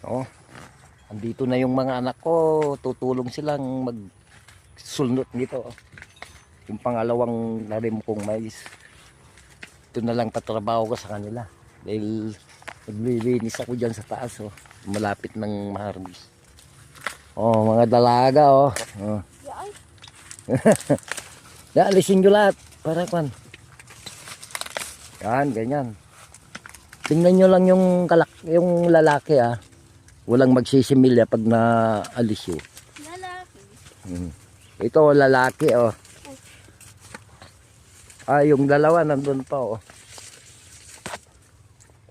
Oh, andito na yung mga anak ko, tutulong silang magsulnot dito. Yung pangalawang narim kong mais. Ito na lang tatrabaho ko sa kanila. Dahil naglilinis ako dyan sa taas. Oh. Malapit ng ma-harvest. Oh, mga dalaga. Oh. Oh. Alisin nyo lahat. Para kwan. Yan, ganyan. Tingnan nyo lang yung lalaki ah. Walang magsisimilya pag naalis yun. Lalaki. Ito lalaki oh. Ah, yung dalawa nandun pa oh.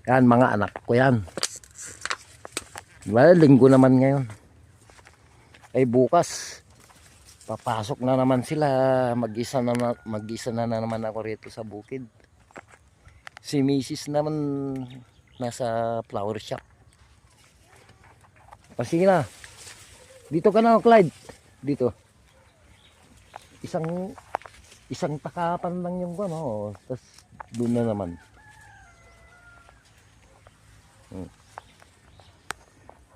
Yan, mga anak ko yan. Well, linggo naman ngayon. Ay bukas, papasok na naman sila. Mag-isa na naman ako rito sa bukid. Si Mrs. naman nasa flower shop. O sige na. Dito ka na, Clyde. Dito. Isang takapan lang yung ano. Tapos doon na naman.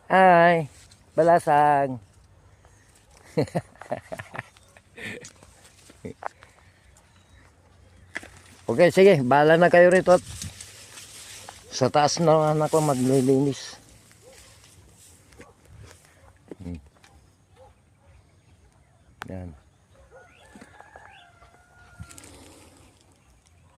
Hi, balasang. Okay, sige, bahala na kayo rito. Sa taas na ako maglilinis. Yan.